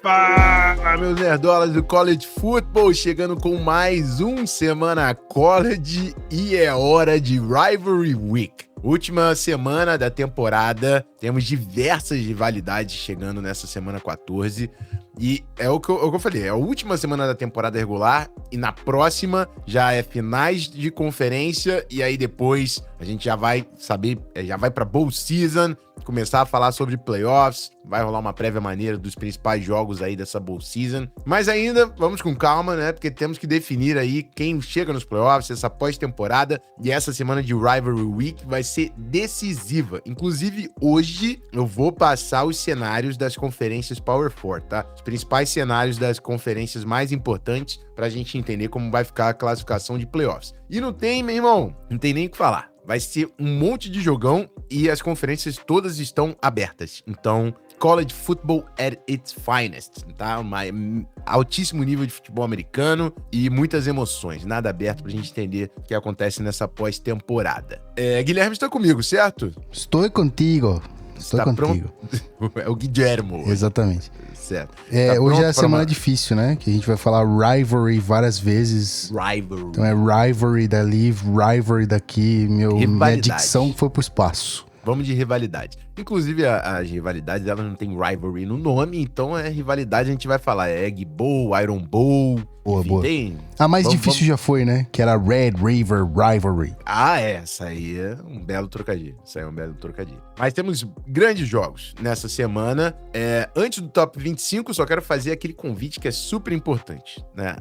Fala, meus nerdolas do College Football, chegando com mais um Semana College e é hora de Rivalry Week. Última semana da temporada, temos diversas rivalidades chegando nessa semana 14 e é o que eu falei, é a última semana da temporada regular e na próxima já é finais de conferência e aí depois a gente já vai saber, já vai pra Bowl Season, começar a falar sobre playoffs, vai rolar uma prévia maneira dos principais jogos aí dessa Bowl Season, mas ainda vamos com calma, né, porque temos que definir aí quem chega nos playoffs, essa pós-temporada, e essa semana de Rivalry Week vai ser decisiva. Inclusive, hoje eu vou passar os cenários das conferências Power 4, tá? Os principais cenários das conferências mais importantes pra gente entender como vai ficar a classificação de playoffs. E não tem, meu irmão, não tem nem o que falar. Vai ser um monte de jogão e as conferências todas estão abertas. Então, College Football at its finest, tá? Altíssimo nível de futebol americano e muitas emoções. Nada aberto pra gente entender o que acontece nessa pós-temporada. Guilherme está comigo, certo? Estou contigo. Estou Tá contigo. Pronto? É o Guilhermo. Exatamente. Certo. Hoje pronto é a para semana difícil, né? Que a gente vai falar rivalry várias vezes. Rivalry. Então é rivalry dali, rivalry daqui. Minha Rivalidade. dicção foi pro espaço. Vamos de rivalidade. Inclusive, as rivalidades, elas não tem rivalry no nome, então é rivalidade, a gente vai falar Egg Bowl, Iron Bowl, Boa, enfim, boa. tem... A mais difícil já foi, né? Que era Red River Rivalry. Essa aí é um belo trocadilho. Mas temos grandes jogos nessa semana. Antes do Top 25, só quero fazer aquele convite que é super importante, né?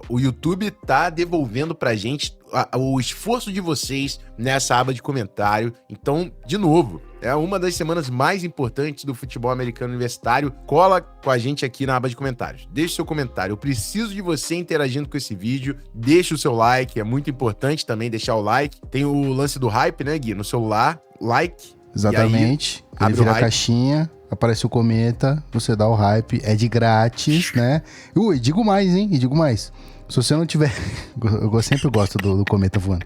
O YouTube tá devolvendo pra gente o esforço de vocês nessa aba de comentário. Então, de novo, é uma das semanas mais importantes do futebol americano universitário. Cola com a gente aqui na aba de comentários. Deixe seu comentário. Eu preciso de você interagindo com esse vídeo. Deixe o seu like. É muito importante também deixar o like. Tem o lance do hype, né, Gui? No celular, like. Exatamente. Aí, ele vira a caixinha, aparece o cometa, você dá o hype, é de grátis, né? E digo mais, hein? E digo mais. Se você não tiver... Eu sempre gosto do cometa voando.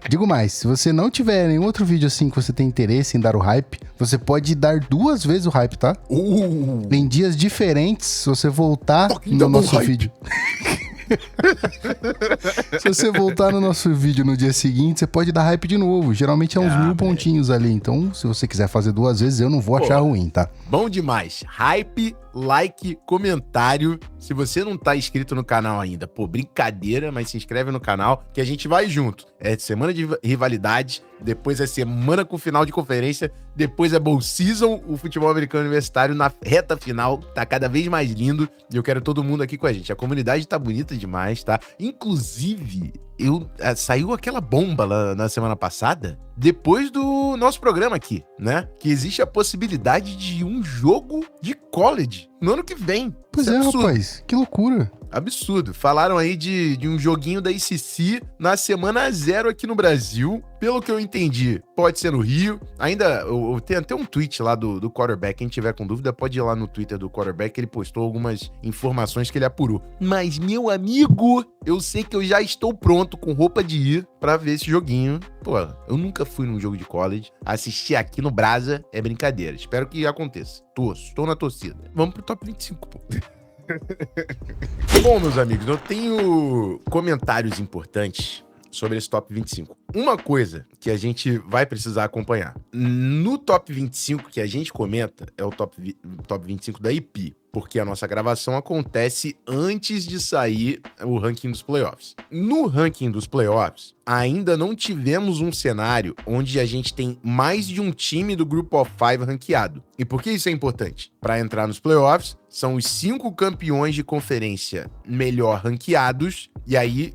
Digo mais, se você não tiver nenhum outro vídeo assim que você tem interesse em dar o hype, você pode dar 2 vezes o hype, tá? Em dias diferentes, se você voltar no nosso vídeo. Se você voltar no nosso vídeo no dia seguinte, você pode dar hype de novo. Geralmente é uns 1000 pontinhos ali. Então, se você quiser fazer 2 vezes, eu não vou achar ruim, tá? Bom demais. Hype, like, comentário. Se você não tá inscrito no canal ainda, brincadeira, mas se inscreve no canal que a gente vai junto. É semana de rivalidade, depois é semana com final de conferência, depois é Bowl Season, o futebol americano universitário na reta final, tá cada vez mais lindo e eu quero todo mundo aqui com a gente. A comunidade tá bonita demais, tá? Inclusive, saiu aquela bomba lá na semana passada, depois do nosso programa aqui, né? Que existe a possibilidade de um jogo de college no ano que vem. Pois Isso absurdo. Rapaz, que loucura. Absurdo. Falaram aí de um joguinho da ACC na semana 0 aqui no Brasil. Pelo que eu entendi, pode ser no Rio. Ainda, eu tenho até um tweet lá do quarterback. Quem tiver com dúvida, pode ir lá no Twitter do quarterback. Ele postou algumas informações que ele apurou. Mas, meu amigo, eu sei que eu já estou pronto, com roupa de ir, pra ver esse joguinho. Eu nunca fui num jogo de college. Assistir aqui no Brasa é brincadeira. Espero que aconteça. Estou na torcida. Vamos pro Top 25, pô. Bom, meus amigos, eu tenho comentários importantes sobre esse Top 25. Uma coisa que a gente vai precisar acompanhar. No Top 25 que a gente comenta é o Top 25 da IP, porque a nossa gravação acontece antes de sair o ranking dos playoffs. No ranking dos playoffs, ainda não tivemos um cenário onde a gente tem mais de um time do Group of 5 ranqueado. E por que isso é importante? Para entrar nos playoffs, são os 5 campeões de conferência melhor ranqueados, e aí,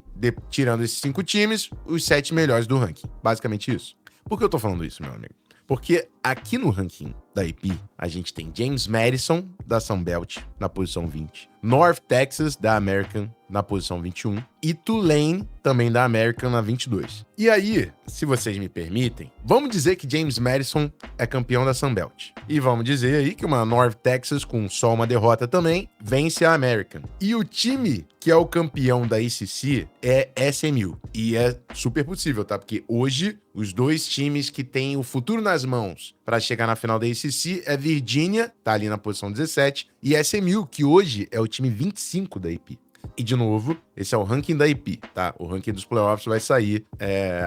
tirando esses 5 times, os 7 melhores do ranking. Basicamente isso. Por que eu tô falando isso, meu amigo? Porque aqui no ranking da IP, a gente tem James Madison, da Sunbelt, na posição 20. North Texas, da American, na posição 21. E Tulane, também da American, na 22. E aí, se vocês me permitem, vamos dizer que James Madison é campeão da Sunbelt. E vamos dizer aí que uma North Texas, com só uma derrota também, vence a American. E o time que é o campeão da ACC é SMU. E é super possível, tá? Porque hoje, os dois times que têm o futuro nas mãos para chegar na final da ACC é Virginia, tá ali na posição 17, e SMU, que hoje é o time 25 da AP. E, de novo, esse é o ranking da AP, tá? O ranking dos playoffs vai sair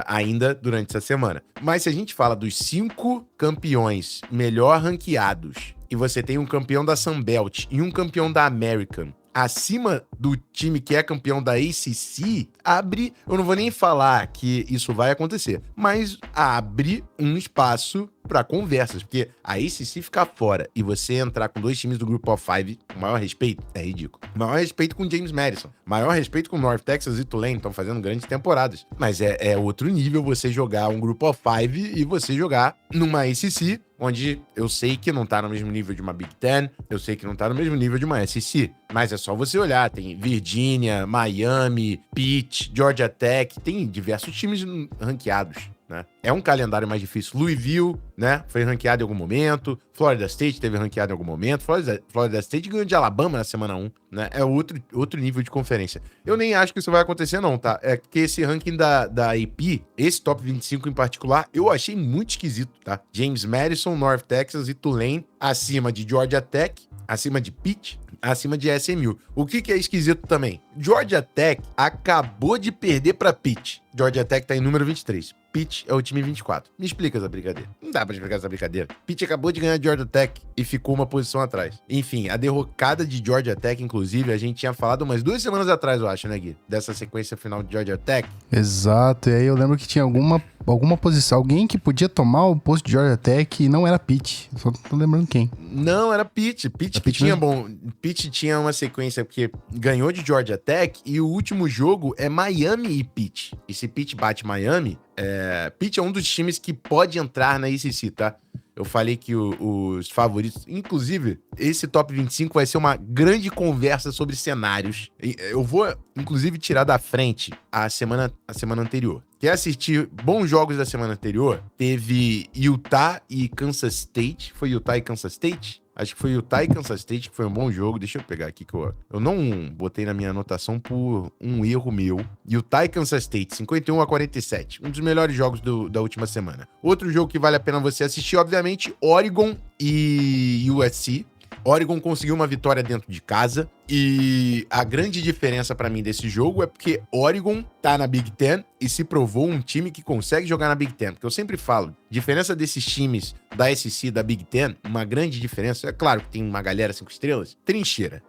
ainda durante essa semana. Mas se a gente fala dos 5 campeões melhor ranqueados, e você tem um campeão da Sunbelt e um campeão da American, acima do time que é campeão da ACC, eu não vou nem falar que isso vai acontecer, mas abre um espaço para conversas, porque a ACC ficar fora e você entrar com 2 times do Group of Five, com maior respeito, é ridículo. Maior respeito com James Madison, maior respeito com North Texas e Tulane, estão fazendo grandes temporadas, mas é outro nível você jogar um Group of Five e você jogar numa ACC, onde eu sei que não tá no mesmo nível de uma Big Ten, eu sei que não tá no mesmo nível de uma SEC, mas é só você olhar, tem Virginia, Miami, Pitt, Georgia Tech, tem diversos times ranqueados, né? É um calendário mais difícil. Louisville, né, foi ranqueado em algum momento, Florida State teve ranqueado em algum momento, Florida State ganhou de Alabama na semana 1, né? É outro nível de conferência. Eu nem acho que isso vai acontecer não, tá? É que esse ranking da AP, esse top 25 em particular, eu achei muito esquisito, tá? James Madison, North Texas e Tulane acima de Georgia Tech, acima de Pitt, acima de SMU. O que é esquisito também? Georgia Tech acabou de perder para Pitt. Georgia Tech tá em número 23. Pitt é o time 24. Me explica essa brincadeira. Não dá pra explicar essa brincadeira. Pitt acabou de ganhar Georgia Tech e ficou uma posição atrás. Enfim, a derrocada de Georgia Tech, inclusive, a gente tinha falado umas 2 semanas atrás, eu acho, né, Gui? Dessa sequência final de Georgia Tech. Exato, e aí eu lembro que tinha alguma posição, alguém que podia tomar o posto de Georgia Tech e não era Pitt. Só tô lembrando quem. Não, era Pitt. Pitt tinha uma sequência porque ganhou de Georgia Tech e o último jogo é Miami e Pitt. E se Pitt bate Miami, Pitt é um dos times que pode entrar na ACC, tá? Eu falei que os favoritos... Inclusive, esse top 25 vai ser uma grande conversa sobre cenários. Eu vou, inclusive, tirar da frente a semana anterior. Quer assistir bons jogos da semana anterior? Teve Utah e Kansas State. Foi Utah e Kansas State? Acho que foi Utah e Kansas State, que foi um bom jogo. Deixa eu pegar aqui que eu não botei na minha anotação por um erro meu. Utah e Kansas State, 51-47. Um dos melhores jogos da última semana. Outro jogo que vale a pena você assistir, obviamente, Oregon e USC. Oregon conseguiu uma vitória dentro de casa e a grande diferença pra mim desse jogo é porque Oregon tá na Big Ten e se provou um time que consegue jogar na Big Ten. Porque eu sempre falo, diferença desses times da SEC da Big Ten, uma grande diferença, é claro que tem uma galera 5 estrelas, trincheira.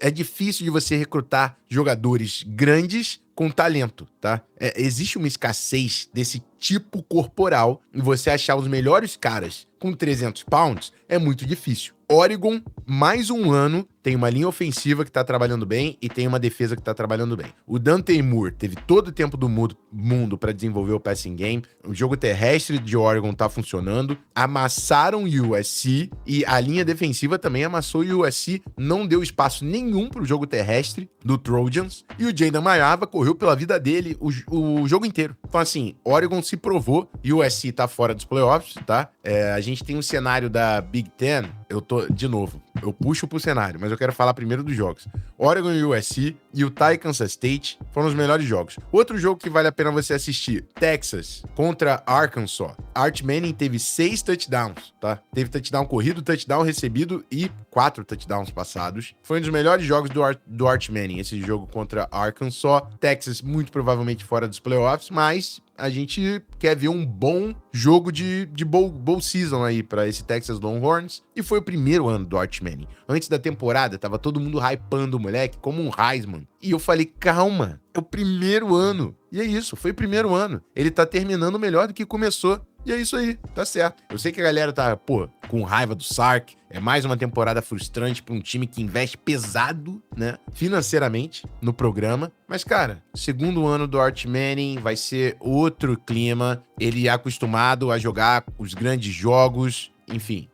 É difícil de você recrutar jogadores grandes com talento, tá? Existe uma escassez desse tipo corporal e você achar os melhores caras com 300 pounds é muito difícil. Oregon, mais um ano, tem uma linha ofensiva que tá trabalhando bem e tem uma defesa que tá trabalhando bem. O Dante Moore teve todo o tempo do mundo para desenvolver o passing game. O jogo terrestre de Oregon tá funcionando. Amassaram o USC e a linha defensiva também amassou o USC. Não deu espaço nenhum pro jogo terrestre do Trojans. E o Jayden Maiava correu pela vida dele o jogo inteiro. Então, assim, Oregon se provou. USC tá fora dos playoffs, tá? A gente tem um cenário da Big Ten. Eu puxo pro cenário, mas eu quero falar primeiro dos jogos. Oregon e USC, Utah e Kansas State foram os melhores jogos. Outro jogo que vale a pena você assistir, Texas contra Arkansas. Arch Manning teve 6 touchdowns, tá? Teve touchdown corrido, touchdown recebido e 4 touchdowns passados. Foi um dos melhores jogos do Arch Manning, esse jogo contra Arkansas. Texas muito provavelmente fora dos playoffs, mas a gente quer ver um bom jogo de bowl season aí pra esse Texas Longhorns. E foi o primeiro ano do Arch Manning. Antes da temporada, tava todo mundo hypando o moleque como um Heisman. E eu falei, calma, é o primeiro ano. E é isso, foi o primeiro ano. Ele tá terminando melhor do que começou. E é isso aí, tá certo. Eu sei que a galera tá, com raiva do Sark. É mais uma temporada frustrante pra um time que investe pesado, né, financeiramente no programa. Mas, cara, segundo ano do Arch Manning vai ser outro clima. Ele é acostumado a jogar os grandes jogos. Enfim,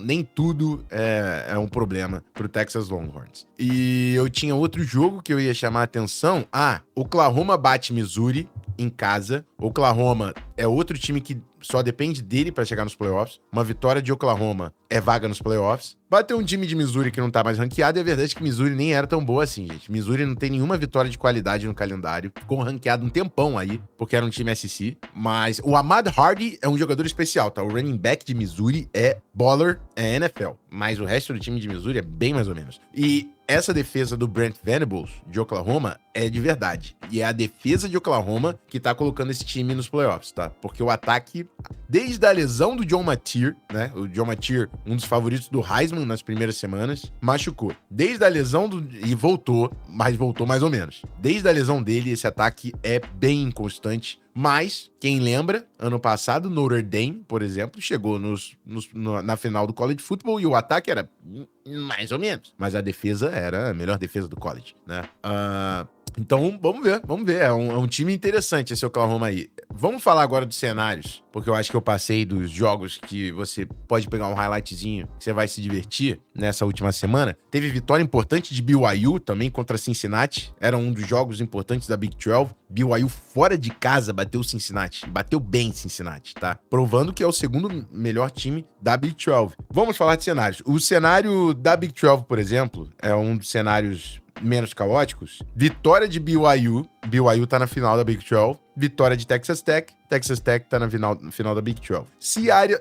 nem tudo é um problema pro Texas Longhorns. E eu tinha outro jogo que eu ia chamar a atenção. Oklahoma bate Missouri em casa. Oklahoma é outro time que só depende dele para chegar nos playoffs. Uma vitória de Oklahoma é vaga nos playoffs. Vai ter um time de Missouri que não tá mais ranqueado, e é verdade que Missouri nem era tão boa assim, gente. Missouri não tem nenhuma vitória de qualidade no calendário. Ficou ranqueado um tempão aí, porque era um time SEC. Mas o Ahmad Hardy é um jogador especial, tá? O running back de Missouri é baller, é NFL. Mas o resto do time de Missouri é bem mais ou menos. E essa defesa do Brent Venables, de Oklahoma, é de verdade. E é a defesa de Oklahoma que tá colocando esse time nos playoffs, tá? Porque o ataque, desde a lesão do John Mateer, né? O John Mateer, um dos favoritos do Heisman nas primeiras semanas, machucou. Desde a lesão e voltou, mas voltou mais ou menos. Desde a lesão dele, esse ataque é bem inconstante. Mas, quem lembra, ano passado, Notre Dame, por exemplo, chegou na final do college football e o ataque era mais ou menos. Mas a defesa era a melhor defesa do college, né? Então, vamos ver. É um time interessante esse Oklahoma aí. Vamos falar agora dos cenários, porque eu acho que eu passei dos jogos que você pode pegar um highlightzinho, que você vai se divertir nessa última semana. Teve vitória importante de BYU também contra Cincinnati. Era um dos jogos importantes da Big 12. BYU fora de casa bateu Cincinnati. Bateu bem Cincinnati, tá? Provando que é o segundo melhor time da Big 12. Vamos falar de cenários. O cenário da Big 12, por exemplo, é um dos cenários menos caóticos. Vitória de BYU. BYU tá na final da Big 12. Vitória de Texas Tech. Texas Tech tá na final da Big 12.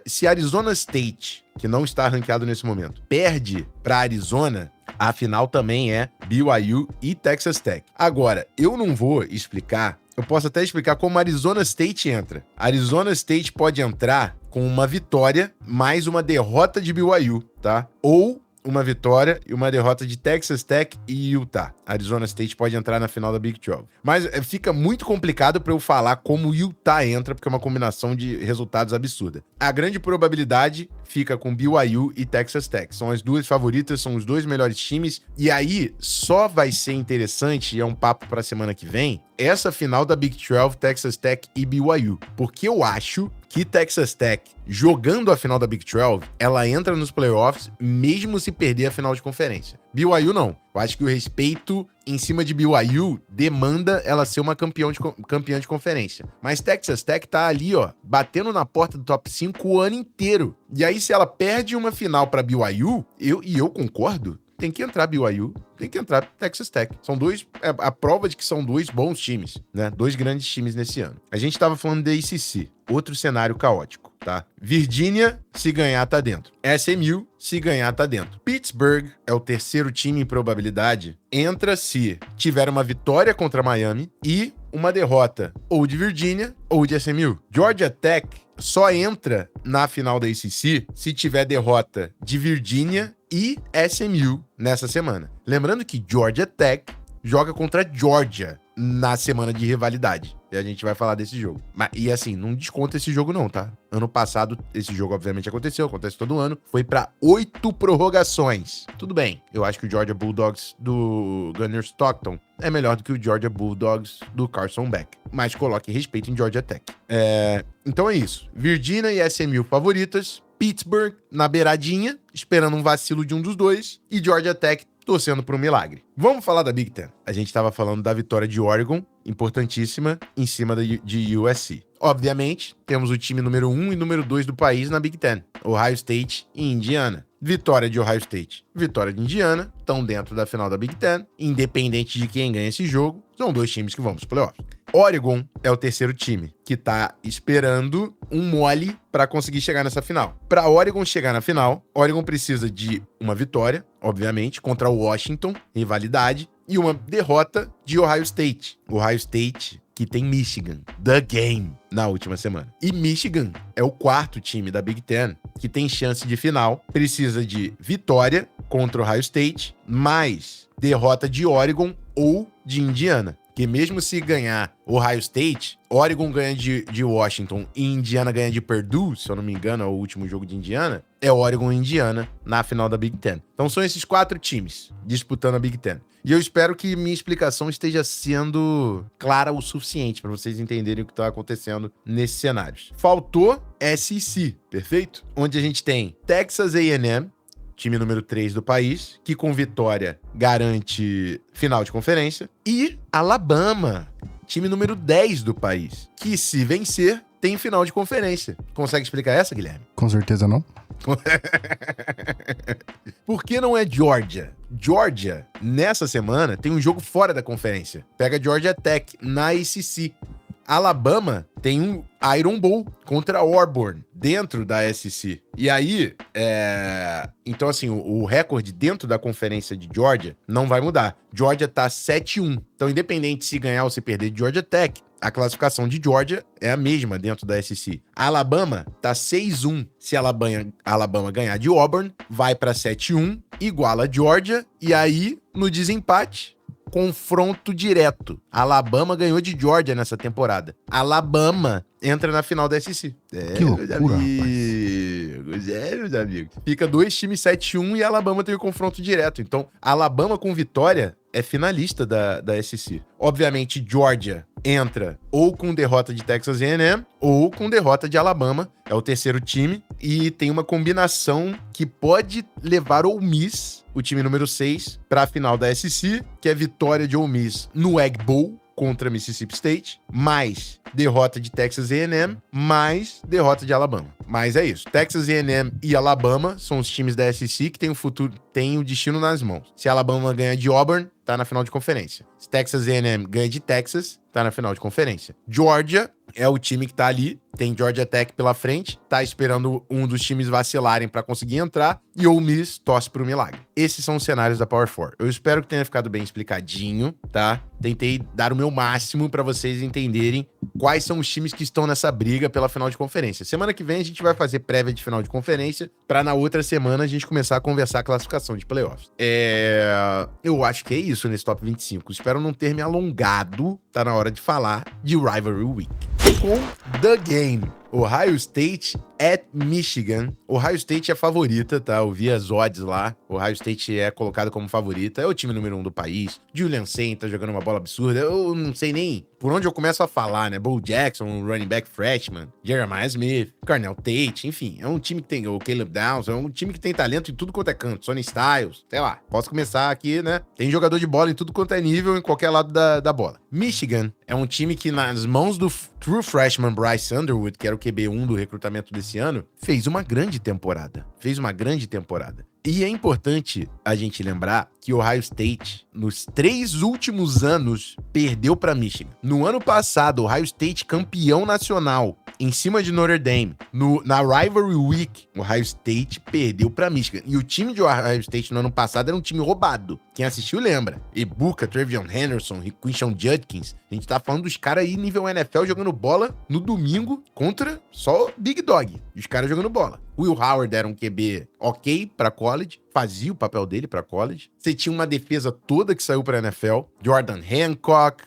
Se Arizona State, que não está ranqueado nesse momento, perde pra Arizona, a final também é BYU e Texas Tech. Agora, eu não vou explicar, eu posso até explicar como Arizona State entra. Arizona State pode entrar com uma vitória mais uma derrota de BYU, tá? Ou uma vitória e uma derrota de Texas Tech e Utah. Arizona State pode entrar na final da Big 12. Mas fica muito complicado para eu falar como Utah entra, porque é uma combinação de resultados absurda. A grande probabilidade fica com BYU e Texas Tech. São as duas favoritas, são os dois melhores times. E aí, só vai ser interessante, e é um papo para a semana que vem, essa final da Big 12, Texas Tech e BYU. Porque eu acho que Texas Tech, jogando a final da Big 12, ela entra nos playoffs mesmo se perder a final de conferência. BYU não. Eu acho que o respeito em cima de BYU demanda ela ser uma campeã de conferência. Mas Texas Tech tá ali, ó, batendo na porta do top 5 o ano inteiro. E aí, se ela perde uma final pra BYU, eu concordo, tem que entrar BYU, tem que entrar Texas Tech. São dois, a prova de que são dois bons times, né? Dois grandes times nesse ano. A gente tava falando da ACC, outro cenário caótico, tá? Virgínia, se ganhar, tá dentro. SMU, se ganhar, tá dentro. Pittsburgh é o terceiro time em probabilidade. Entra se tiver uma vitória contra Miami e uma derrota ou de Virgínia ou de SMU. Georgia Tech só entra na final da ACC se tiver derrota de Virgínia e SMU nessa semana. Lembrando que Georgia Tech joga contra Georgia na semana de rivalidade. E a gente vai falar desse jogo. E assim, não desconta esse jogo não, tá? Ano passado, esse jogo obviamente acontece todo ano. Foi pra 8 prorrogações. Tudo bem, eu acho que o Georgia Bulldogs do Gunner Stockton é melhor do que o Georgia Bulldogs do Carson Beck. Mas coloque respeito em Georgia Tech. Então é isso. Virginia e SMU favoritas. Pittsburgh na beiradinha, esperando um vacilo de um dos dois. E Georgia Tech torcendo por um milagre. Vamos falar da Big Ten. A gente estava falando da vitória de Oregon, importantíssima, em cima de USC. Obviamente, temos o time número 1 e número 2 do país na Big Ten, Ohio State e Indiana. Vitória de Ohio State, vitória de Indiana, estão dentro da final da Big Ten. Independente de quem ganha esse jogo, são dois times que vão para os playoffs. Oregon é o terceiro time, que tá esperando um mole para conseguir chegar nessa final. Para Oregon chegar na final, Oregon precisa de uma vitória, obviamente, contra o Washington, rivalidade, e uma derrota de Ohio State. Ohio State que tem Michigan, The Game, na última semana. E Michigan é o quarto time da Big Ten que tem chance de final, precisa de vitória contra Ohio State, mais derrota de Oregon ou de Indiana. Que mesmo se ganhar Ohio State, Oregon ganha de Washington e Indiana ganha de Purdue, se eu não me engano, é o último jogo de Indiana, é Oregon e Indiana na final da Big Ten. Então são esses 4 times disputando a Big Ten. E eu espero que minha explicação esteja sendo clara o suficiente para vocês entenderem o que está acontecendo nesses cenários. Faltou SEC, perfeito? Onde a gente tem Texas A&M, time número 3 do país, que com vitória garante final de conferência, e Alabama, time número 10 do país, que se vencer, tem final de conferência. Consegue explicar essa, Guilherme? Com certeza não. Por que não é Georgia? Georgia, nessa semana, tem um jogo fora da conferência. Pega Georgia Tech na ACC. Alabama tem um Iron Bowl contra Auburn, dentro da SEC. E aí, então assim, o recorde dentro da conferência de Georgia não vai mudar. Georgia tá 7-1. Então, independente se ganhar ou se perder de Georgia Tech, a classificação de Georgia é a mesma dentro da SEC. A Alabama tá 6-1. Se a Alabama ganhar de Auburn, vai pra 7-1, iguala a Georgia, e aí, no desempate, confronto direto. Alabama ganhou de Georgia nessa temporada. Alabama entra na final da SEC. Que loucura, meus amigos. Fica 2 times 7-1 e Alabama tem o confronto direto. Então, Alabama com vitória é finalista da SEC. Obviamente, Georgia entra ou com derrota de Texas A&M ou com derrota de Alabama. É o terceiro time. E tem uma combinação que pode levar Ole Miss, o time número 6, para a final da SEC, que é vitória de Ole Miss no Egg Bowl contra Mississippi State, mais derrota de Texas A&M, mais derrota de Alabama. Mas é isso. Texas A&M e Alabama são os times da SEC que têm o destino nas mãos. Se Alabama ganha de Auburn, tá na final de conferência. Se Texas A&M ganha de Texas, tá na final de conferência. Georgia é o time que tá ali, tem Georgia Tech pela frente, tá esperando um dos times vacilarem pra conseguir entrar, e Ole Miss torce pro milagre. Esses são os cenários da Power 4. Eu espero que tenha ficado bem explicadinho, tá? Tentei dar o meu máximo pra vocês entenderem quais são os times que estão nessa briga pela final de conferência. Semana que vem a gente vai fazer prévia de final de conferência, pra na outra semana a gente começar a conversar a classificação de playoffs. Eu acho que é isso nesse Top 25. Espero não ter me alongado, tá na hora de falar de Rivalry Week. Com The Game, Ohio State at Michigan. Ohio State é favorita, tá? Eu vi as odds lá. Ohio State é colocado como favorita. É o time número 1 do país. Julian Sain tá jogando uma bola absurda. Eu não sei nem por onde eu começo a falar, né? Bo Jackson, running back freshman. Jeremiah Smith, Carnell Tate. Enfim, é um time que tem o Caleb Downs. É um time que tem talento em tudo quanto é canto. Sonny Styles, sei lá. Posso começar aqui, né? Tem jogador de bola em tudo quanto é nível, em qualquer lado da bola. Michigan é um time que nas mãos do true freshman Bryce Underwood, que era o QB1 do recrutamento desse ano, fez uma grande temporada. E é importante a gente lembrar que o Ohio State, nos 3 últimos anos, perdeu para Michigan. No ano passado, o Ohio State campeão nacional, em cima de Notre Dame. Na Rivalry Week, o Ohio State perdeu para Michigan. E o time de Ohio State no ano passado era um time roubado. Quem assistiu lembra. Ibuka, Trevion Henderson, Quinshon Judkins. A gente tá falando dos caras aí nível NFL jogando bola no domingo contra só Big Dog. E os caras jogando bola. Will Howard era um QB ok pra college, fazia o papel dele pra college. Você tinha uma defesa toda que saiu pra NFL. Jordan Hancock,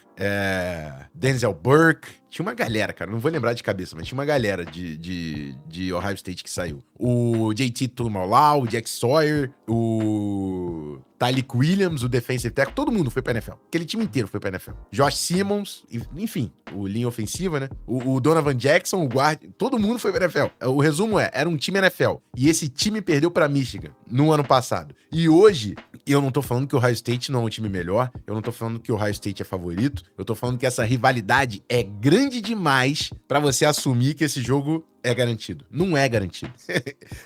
Denzel Burke. Tinha uma galera, cara, não vou lembrar de cabeça, mas tinha uma galera de Ohio State que saiu. O JT Tuimoloau, o Jack Sawyer, o Tyleik Williams, o defensive tackle, todo mundo foi pra NFL. Aquele time inteiro foi pra NFL. Josh Simmons, enfim, o linha ofensiva, né? O Donovan Jackson, o guard, todo mundo foi pra NFL. O resumo era um time NFL. E esse time perdeu pra Michigan no ano passado. E hoje, eu não tô falando que o Ohio State não é um time melhor, eu não tô falando que o Ohio State é favorito, eu tô falando que essa rivalidade é grande demais pra você assumir que esse jogo é garantido. Não é garantido.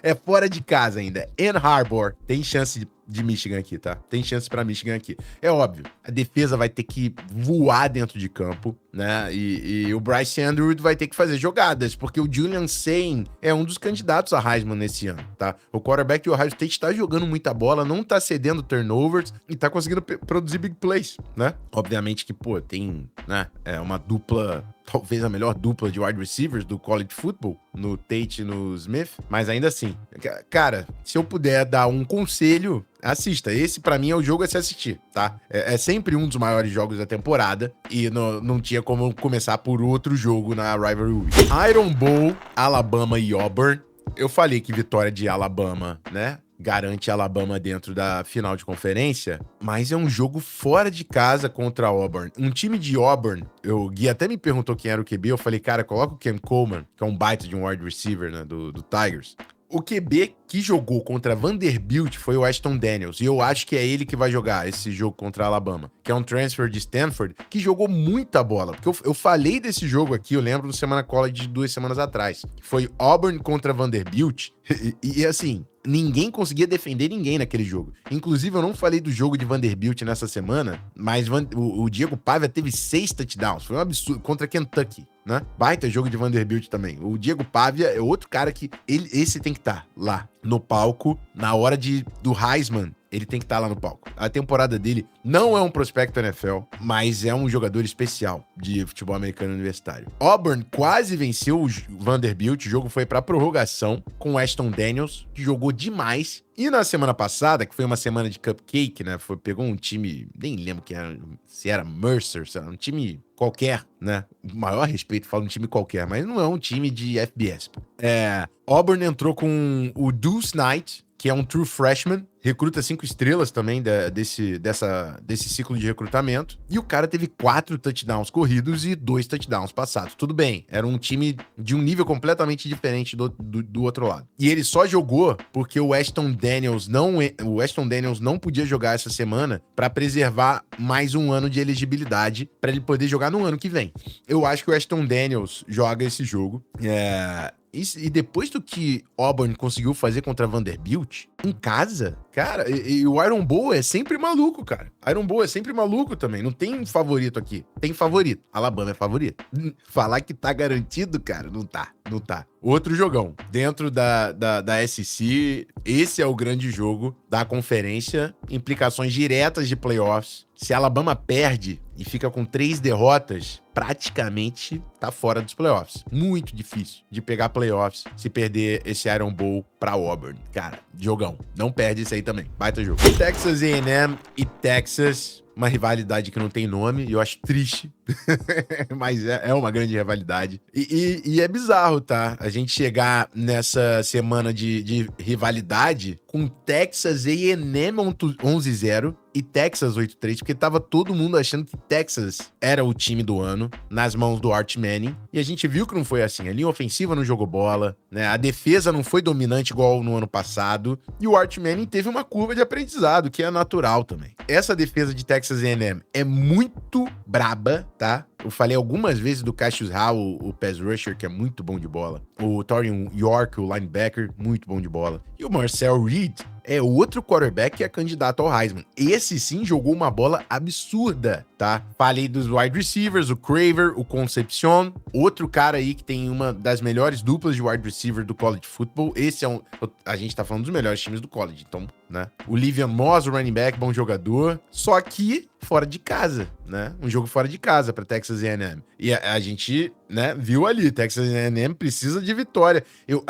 É fora de casa ainda. Ann Arbor tem chance de Michigan aqui, tá? Tem chance pra Michigan aqui. É óbvio, a defesa vai ter que voar dentro de campo, né? E o Bryce Underwood vai ter que fazer jogadas, porque o Julian Sain é um dos candidatos a Heisman nesse ano, tá? O quarterback do Ohio State tá jogando muita bola, não tá cedendo turnovers e tá conseguindo produzir big plays, né? Obviamente que, pô, tem, né? Uma dupla, talvez a melhor dupla de wide receivers do college football, no Tate e no Smith, mas ainda assim, cara, se eu puder dar um conselho, assista. Esse, pra mim, é o jogo a se assistir, tá? É sempre um dos maiores jogos da temporada e não tinha como começar por outro jogo na Rivalry Week. Iron Bowl, Alabama e Auburn. Eu falei que vitória de Alabama, né? Garante Alabama dentro da final de conferência, mas é um jogo fora de casa contra Auburn. Um time de Auburn, o Gui até me perguntou quem era o QB, eu falei, cara, coloca o Cam Coleman, que é um baita de um wide receiver, né, do Tigers. O QB que jogou contra Vanderbilt foi o Ashton Daniels. E eu acho que é ele que vai jogar esse jogo contra a Alabama, que é um transfer de Stanford, que jogou muita bola. Porque eu falei desse jogo aqui, eu lembro do Semana College de 2 semanas atrás. Foi Auburn contra Vanderbilt. E assim, ninguém conseguia defender ninguém naquele jogo. Inclusive, eu não falei do jogo de Vanderbilt nessa semana, mas o Diego Pavia teve 6 touchdowns. Foi um absurdo. Contra Kentucky, né? Baita jogo de Vanderbilt também. O Diego Pavia é outro cara que... esse tem que estar lá no palco, na hora do Heisman. Ele tem que estar lá no palco. A temporada dele não é um prospecto NFL, mas é um jogador especial de futebol americano universitário. Auburn quase venceu o Vanderbilt. O jogo foi para prorrogação com o Ashton Daniels, que jogou demais. E na semana passada, que foi uma semana de cupcake, né? Pegou um time, nem lembro se era Mercer, se era um time qualquer, né? O maior respeito, falo um time qualquer, mas não é um time de FBS. Pô. Auburn entrou com o Deuce Knight, que é um true freshman, recruta 5 estrelas também desse ciclo de recrutamento. E o cara teve 4 touchdowns corridos e 2 touchdowns passados. Tudo bem, era um time de um nível completamente diferente do outro lado. E ele só jogou porque o Ashton Daniels não podia jogar essa semana para preservar mais um ano de elegibilidade para ele poder jogar no ano que vem. Eu acho que o Ashton Daniels joga esse jogo. E depois do que Auburn conseguiu fazer contra Vanderbilt, em casa, cara, e o Iron Bowl é sempre maluco, cara. Iron Bowl é sempre maluco também. Não tem favorito aqui. Tem favorito. Alabama é favorito. Falar que tá garantido, cara, não tá. Não tá. Outro jogão. Dentro da SEC, esse é o grande jogo da conferência. Implicações diretas de playoffs. Se a Alabama perde e fica com 3 derrotas, praticamente tá fora dos playoffs. Muito difícil de pegar playoffs se perder esse Iron Bowl pra Auburn. Cara, jogão. Não perde isso aí também. Baita jogo. Texas A&M e Texas, uma rivalidade que não tem nome, e eu acho triste, mas é uma grande rivalidade. E é bizarro, tá? A gente chegar nessa semana de rivalidade com Texas A&M 11-0 e Texas 8-3, porque tava todo mundo achando que Texas era o time do ano, nas mãos do Arch Manning, e a gente viu que não foi assim. A linha ofensiva não jogou bola, né? A defesa não foi dominante igual no ano passado, e o Arch Manning teve uma curva de aprendizado, que é natural também. Essa defesa de Texas A&M é muito braba, tá? Eu falei algumas vezes do Cassius Howell, o pass rusher, que é muito bom de bola. O Torian York, o linebacker, muito bom de bola. E o Marcel Reed é outro quarterback que é candidato ao Heisman. Esse sim jogou uma bola absurda, tá? Falei dos wide receivers, o Craver, o Concepcion, outro cara aí que tem uma das melhores duplas de wide receiver do college football. Esse é a gente tá falando dos melhores times do college, então, né? O Livian Moss, o running back, bom jogador, só que fora de casa, né? Um jogo fora de casa para Texas A&M. E a gente, né, viu ali, Texas A&M precisa de vitória. Eu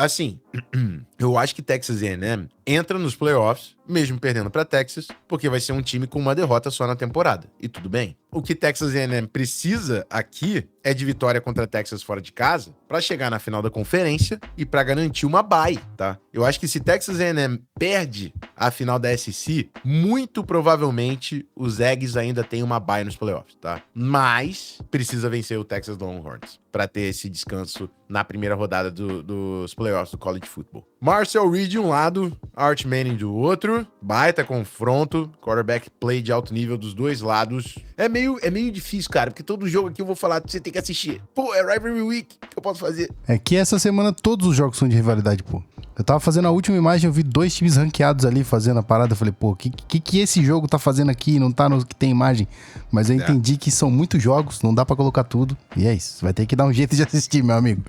acho que Texas A&M entra nos playoffs, mesmo perdendo para Texas, porque vai ser um time com uma derrota só na temporada. E tudo bem. O que Texas A&M precisa aqui é de vitória contra Texas fora de casa para chegar na final da conferência e para garantir uma bye, tá? Eu acho que se Texas A&M perde a final da SEC, muito provavelmente os Aggies ainda têm uma bye nos playoffs, tá? Mas precisa vencer o Texas Longhorns para ter esse descanso na primeira rodada dos playoffs do college football. Marcel Reed de um lado, Arch Manning do outro, baita confronto, quarterback play de alto nível dos dois lados. É meio difícil, cara, porque todo jogo aqui eu vou falar, você tem que assistir. Pô, é Rivalry Week, o que eu posso fazer? É que essa semana todos os jogos são de rivalidade, pô. Eu tava fazendo a última imagem, eu vi 2 times ranqueados ali fazendo a parada. Eu falei, pô, o que esse jogo tá fazendo aqui? Não tá no que tem imagem. Mas eu entendi que são muitos jogos, não dá pra colocar tudo. E é isso, vai ter que dar um jeito de assistir, meu amigo.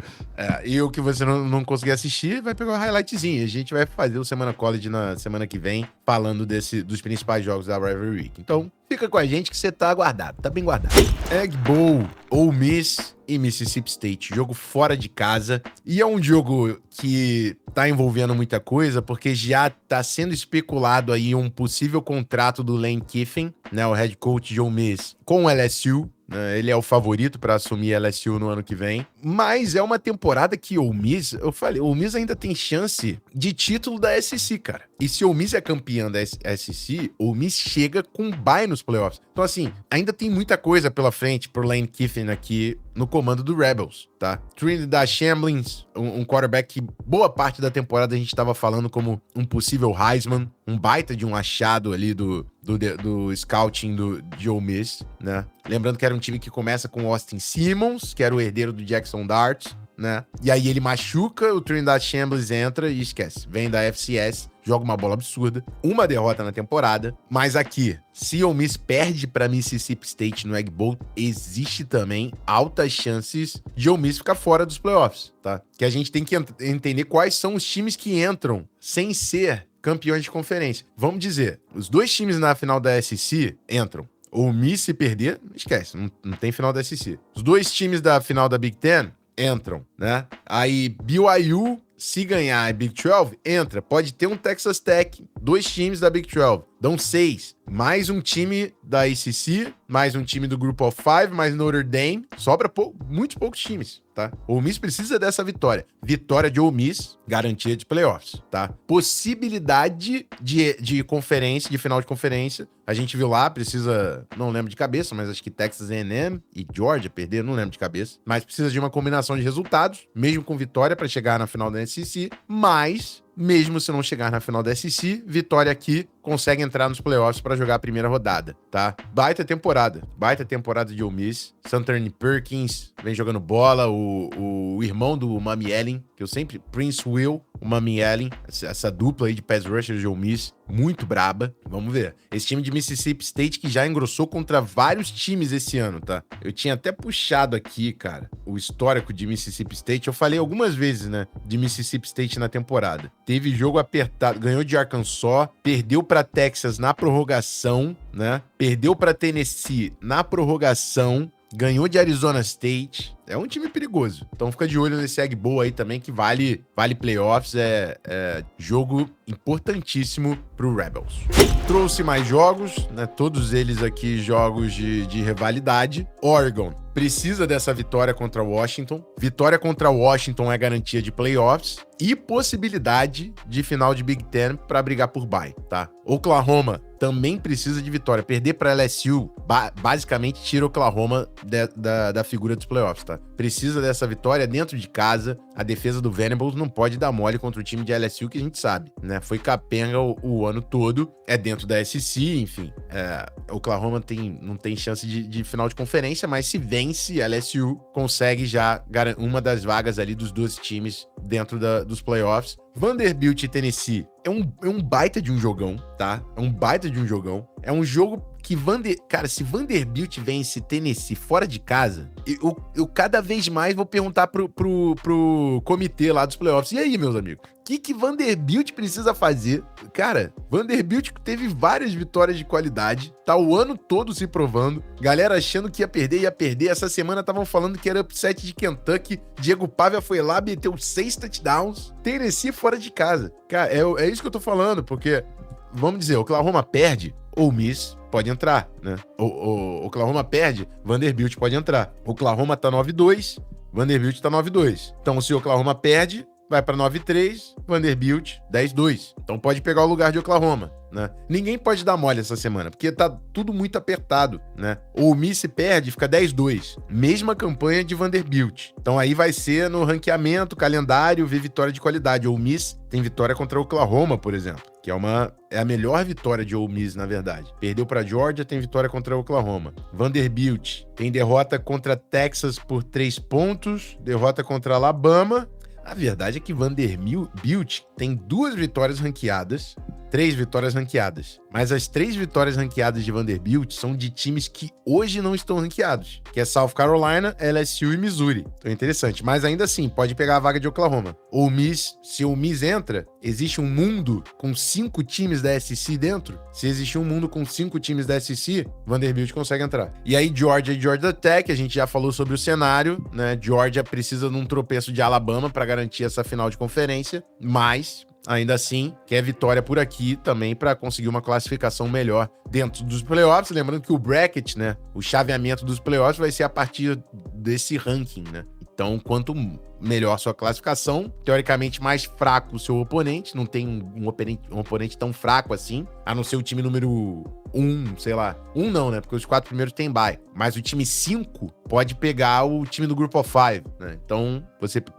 E o que você não conseguir assistir, vai pegar um highlightzinho. A gente vai fazer o Semana College na semana que vem, falando dos principais jogos da Rivalry Week. Então, fica com a gente que você tá guardado, tá bem guardado. Egg Bowl, Ole Miss e Mississippi State, jogo fora de casa, e é um jogo que tá envolvendo muita coisa, porque já tá sendo especulado aí um possível contrato do Lane Kiffin, né, o head coach de Ole Miss, com o LSU, né? Ele é o favorito para assumir LSU no ano que vem. Mas é uma temporada que Ole Miss, eu falei, Ole Miss ainda tem chance de título da SEC, cara. E se Ole Miss é campeã da SEC, Ole Miss chega com bye nos playoffs. Então, assim, ainda tem muita coisa pela frente pro Lane Kiffin aqui no comando do Rebels, tá? Trinidad Shamblin, um quarterback que boa parte da temporada a gente tava falando como um possível Heisman, um baita de um achado ali do scouting de Ole Miss, né? Lembrando que era um time que começa com Austin Simmons, que era o herdeiro do Jackson Dart, né? E aí ele machuca, o Trinidad Shamblin entra e esquece. Vem da FCS, joga uma bola absurda, uma derrota na temporada, mas aqui, se Ole Miss perde para Mississippi State no Egg Bowl, existe também altas chances de Ole Miss ficar fora dos playoffs, tá? Que a gente tem que entender quais são os times que entram sem ser campeões de conferência. Vamos dizer, os dois times na final da SEC entram. Ole Miss se perder, esquece, não tem final da SEC. Os dois times da final da Big Ten entram, né? Aí BYU, se ganhar a Big 12, entra. Pode ter um Texas Tech, dois times da Big 12, dão 6. Mais um time da ACC, mais um time do Group of Five, mais Notre Dame. Sobra muitos poucos times, tá? Ole Miss precisa dessa vitória. Vitória de Ole Miss, garantia de playoffs, tá? Possibilidade de conferência, de final de conferência. A gente viu lá, precisa, não lembro de cabeça, mas acho que Texas A&M e Georgia perderam, não lembro de cabeça. Mas precisa de uma combinação de resultados, mesmo com vitória para chegar na final da SEC, mas mesmo se não chegar na final da SEC, vitória aqui, consegue entrar nos playoffs para jogar a primeira rodada, tá? Baita temporada de Ole Miss. Santarne Perkins vem jogando bola, o irmão do Mami Ellen, que eu sempre... Prince Will, o Mami Ellen, essa dupla aí de pass rusher de Ole Miss, muito braba. Vamos ver. Esse time de Mississippi State que já engrossou contra vários times esse ano, tá? Eu tinha até puxado aqui, cara, o histórico de Mississippi State. Eu falei algumas vezes, né, de Mississippi State na temporada. Teve jogo apertado, ganhou de Arkansas, perdeu pra Texas na prorrogação, né? Perdeu pra Tennessee na prorrogação, ganhou de Arizona State. É um time perigoso. Então fica de olho nesse Egg Bowl aí também, que vale playoffs. É jogo importantíssimo pro Rebels. Trouxe mais jogos, né? Todos eles aqui jogos de rivalidade. Oregon precisa dessa vitória contra Washington. Vitória contra Washington é garantia de playoffs e possibilidade de final de Big Ten para brigar por bye, tá? Oklahoma também precisa de vitória. Perder para LSU basicamente tira Oklahoma da figura dos playoffs, tá? Precisa dessa vitória dentro de casa. A defesa do Venables não pode dar mole contra o time de LSU, que a gente sabe, né? Foi capenga o ano todo. É dentro da SEC, enfim. Oklahoma não tem chance de final de conferência, mas se vence, a LSU consegue já uma das vagas ali dos 12 times dentro dos playoffs. Vanderbilt e Tennessee é um baita de um jogão, tá? É um baita de um jogão. É um jogo que cara, se Vanderbilt vence Tennessee fora de casa, eu cada vez mais vou perguntar pro comitê lá dos playoffs. E aí, meus amigos? O que Vanderbilt precisa fazer? Cara, Vanderbilt teve várias vitórias de qualidade, tá o ano todo se provando, galera achando que ia perder. Essa semana estavam falando que era upset de Kentucky, Diego Pavia foi lá, meteu 6 touchdowns, Tennessee fora de casa. Cara, é isso que eu tô falando, porque, vamos dizer, Oklahoma perde, Ole Miss pode entrar, né? Oklahoma perde, Vanderbilt pode entrar. Oklahoma tá 9-2, Vanderbilt tá 9-2. Então, se Oklahoma perde, vai pra 9-3, Vanderbilt 10-2. Então pode pegar o lugar de Oklahoma, né? Ninguém pode dar mole essa semana, porque tá tudo muito apertado, né? O Miss se perde, fica 10-2. Mesma campanha de Vanderbilt. Então aí vai ser no ranqueamento, calendário, ver vitória de qualidade. O Miss tem vitória contra Oklahoma, por exemplo, que é a melhor vitória de Ole Miss, na verdade. Perdeu para Georgia, tem vitória contra Oklahoma. Vanderbilt tem derrota contra Texas por 3 pontos, derrota contra Alabama. A verdade é que Vanderbilt tem 2 vitórias ranqueadas, 3 vitórias ranqueadas. Mas as 3 vitórias ranqueadas de Vanderbilt são de times que hoje não estão ranqueados, que é South Carolina, LSU e Missouri. Então é interessante. Mas ainda assim, pode pegar a vaga de Oklahoma. Ole Miss, se o Miss entra, existe um mundo com 5 times da SEC dentro. Se existir um mundo com 5 times da SEC, Vanderbilt consegue entrar. E aí Georgia e Georgia Tech, a gente já falou sobre o cenário, né? Georgia precisa de um tropeço de Alabama para garantir essa final de conferência, mas ainda assim, quer vitória por aqui também para conseguir uma classificação melhor dentro dos playoffs. Lembrando que o bracket, né, o chaveamento dos playoffs vai ser a partir desse ranking, né? Então, quanto melhor sua classificação, teoricamente mais fraco o seu oponente, não tem um oponente tão fraco assim, a não ser o time número 1, sei lá. 1 não, né? Porque os 4 primeiros tem bye. Mas o time 5 pode pegar o time do Group of 5, né? Então,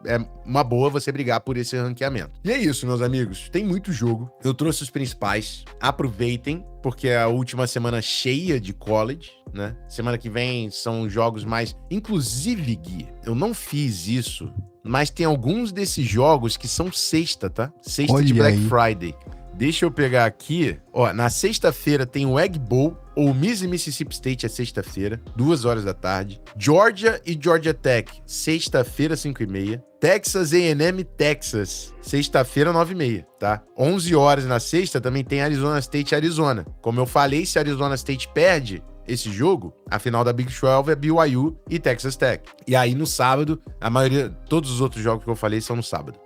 é uma boa você brigar por esse ranqueamento. E é isso, meus amigos. Tem muito jogo. Eu trouxe os principais. Aproveitem, porque é a última semana cheia de college, né? Semana que vem são jogos mais... Inclusive, Gui, eu não fiz isso, mas tem alguns desses jogos que são sexta, tá? Sexta. Olha de Black Friday. Deixa eu pegar aqui. Ó, na sexta-feira tem o Egg Bowl, ou Miss e Mississippi State é sexta-feira, 2 horas da tarde. Georgia e Georgia Tech, sexta-feira, 5h30. Texas A&M Texas, sexta-feira, 9h30, tá? 11 horas na sexta também tem Arizona State e Arizona. Como eu falei, se Arizona State perde esse jogo, a final da Big 12 é BYU e Texas Tech. E aí no sábado, todos os outros jogos que eu falei são no sábado.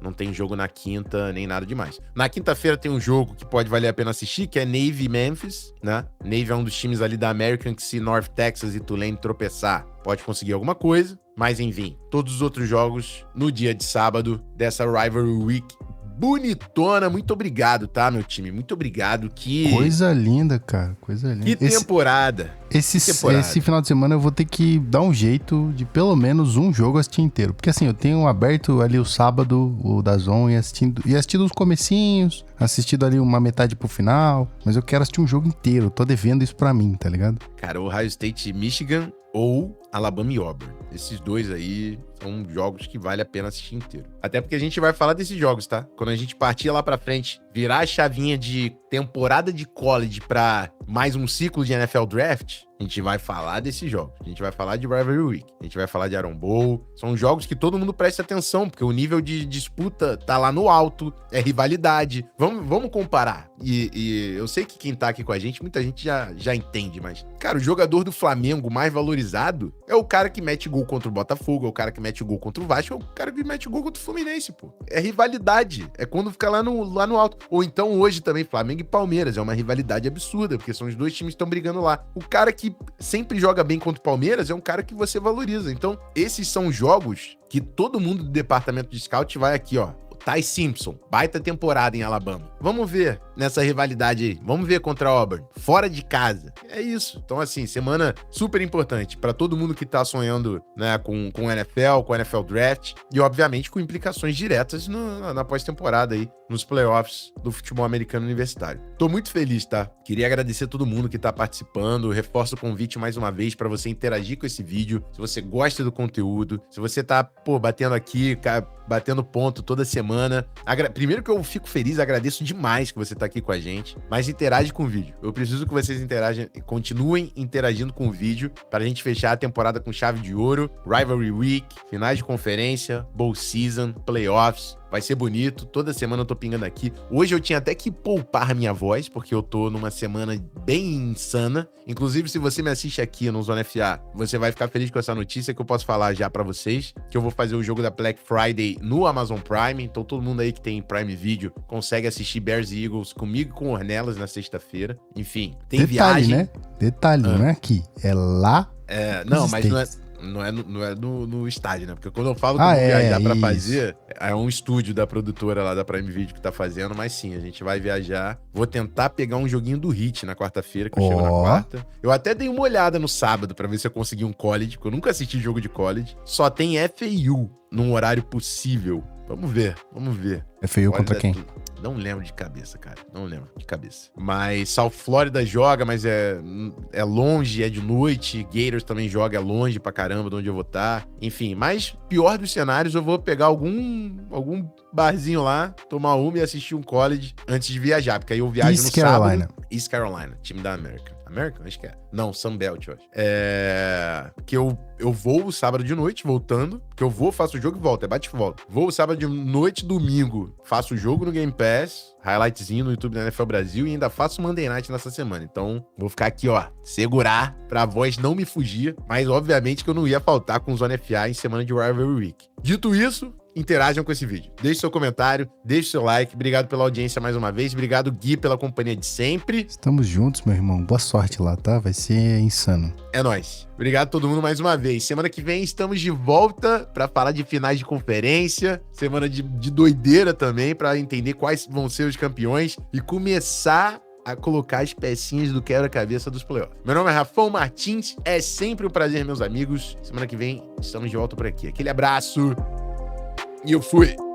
Não tem jogo na quinta, nem nada demais. Na quinta-feira tem um jogo que pode valer a pena assistir, que é Navy e Memphis, né? Navy é um dos times ali da American que, se North Texas e Tulane tropeçar, pode conseguir alguma coisa. Mas enfim, todos os outros jogos no dia de sábado dessa Rivalry Week bonitona. Muito obrigado, tá, meu time? Muito obrigado. Coisa linda, cara. Coisa linda. Que temporada. Esse final de semana eu vou ter que dar um jeito de pelo menos um jogo assistir inteiro. Porque assim, eu tenho aberto ali o sábado, o DAZN, e assistindo os comecinhos, assistido ali uma metade pro final. Mas eu quero assistir um jogo inteiro. Tô devendo isso pra mim, tá ligado? Cara, o Ohio State e Michigan ou Alabama e Auburn. Esses dois aí são jogos que vale a pena assistir inteiro. Até porque a gente vai falar desses jogos, tá? Quando a gente partir lá pra frente, virar a chavinha de temporada de college pra mais um ciclo de NFL Draft, a gente vai falar desses jogos. A gente vai falar de Rivalry Week. A gente vai falar de Iron Bowl. São jogos que todo mundo presta atenção, porque o nível de disputa tá lá no alto, é rivalidade. Vamos comparar. E eu sei que quem tá aqui com a gente, muita gente já entende, mas, cara, o jogador do Flamengo mais valorizado é o cara que mete gol contra o Botafogo, é o cara que mete gol contra o Vasco, é o cara que mete gol contra o Fluminense, pô. É rivalidade. É quando fica lá no alto. Ou então hoje também, Flamengo e Palmeiras. É uma rivalidade absurda, porque são os dois times que estão brigando lá. O cara que sempre joga bem contra o Palmeiras é um cara que você valoriza. Então, esses são jogos que todo mundo do departamento de scout vai aqui, ó. Ty Simpson, baita temporada em Alabama. Vamos ver nessa rivalidade aí. Vamos ver contra a Auburn, fora de casa. É isso. Então, assim, semana super importante para todo mundo que tá sonhando, né, com o NFL, com o NFL Draft e, obviamente, com implicações diretas na pós-temporada aí, nos playoffs do futebol americano universitário. Tô muito feliz, tá? Queria agradecer a todo mundo que tá participando. Reforço o convite mais uma vez para você interagir com esse vídeo. Se você gosta do conteúdo, se você tá, batendo aqui, batendo ponto toda semana. Primeiro que eu fico feliz, agradeço demais que você tá aqui com a gente, mas interage com o vídeo. Eu preciso que vocês continuem interagindo com o vídeo para a gente fechar a temporada com chave de ouro, Rivalry Week, finais de conferência, Bowl Season, Playoffs. Vai ser bonito, toda semana eu tô pingando aqui. Hoje eu tinha até que poupar minha voz, porque eu tô numa semana bem insana. Inclusive, se você me assiste aqui no Zona FA, você vai ficar feliz com essa notícia que eu posso falar já pra vocês, que eu vou fazer o jogo da Black Friday no Amazon Prime. Então todo mundo aí que tem Prime Video consegue assistir Bears e Eagles comigo e com Ornelas na sexta-feira. Enfim, tem Detalhe, viagem. Né? Detalhe, não é aqui, é lá. Não, mas não é no estádio, né? Porque quando eu falo que eu vou viajar pra fazer, é um estúdio da produtora lá da Prime Video que tá fazendo, mas sim, a gente vai viajar. Vou tentar pegar um joguinho do Hit na quarta-feira, que eu chego na quarta. Eu até dei uma olhada no sábado pra ver se eu consegui um college, porque eu nunca assisti jogo de college. Só tem FAU num horário possível. Vamos ver. FAU contra quem? Não lembro de cabeça, cara. Mas South Florida joga, mas é longe, é de noite. Gators também joga, é longe pra caramba de onde eu vou estar. Enfim, mas pior dos cenários, eu vou pegar algum barzinho lá, tomar uma e assistir um college antes de viajar. Porque aí eu viajo no sábado. East Carolina, time da American. American? Acho que é. Não, Sunbelt, eu acho. Que eu vou sábado de noite, voltando. Que eu vou, faço o jogo e volto. É bate e volta. Vou sábado de noite, domingo. Faço o jogo no Game Pass. Highlightzinho no YouTube da NFL Brasil. E ainda faço Monday Night nessa semana. Então, vou ficar aqui, ó. Segurar pra voz não me fugir. Mas, obviamente, que eu não ia faltar com o Zona FA em semana de Rivalry Week. Dito isso, interajam com esse vídeo. Deixe seu comentário, deixe seu like. Obrigado pela audiência mais uma vez. Obrigado, Gui, pela companhia de sempre. Estamos juntos, meu irmão. Boa sorte lá, tá? Vai ser insano. É nóis. Obrigado a todo mundo mais uma vez. Semana que vem estamos de volta para falar de finais de conferência. Semana de doideira também, para entender quais vão ser os campeões e começar a colocar as pecinhas do quebra-cabeça dos playoffs. Meu nome é Rafão Martins. É sempre um prazer, meus amigos. Semana que vem estamos de volta por aqui. Aquele abraço e eu fui!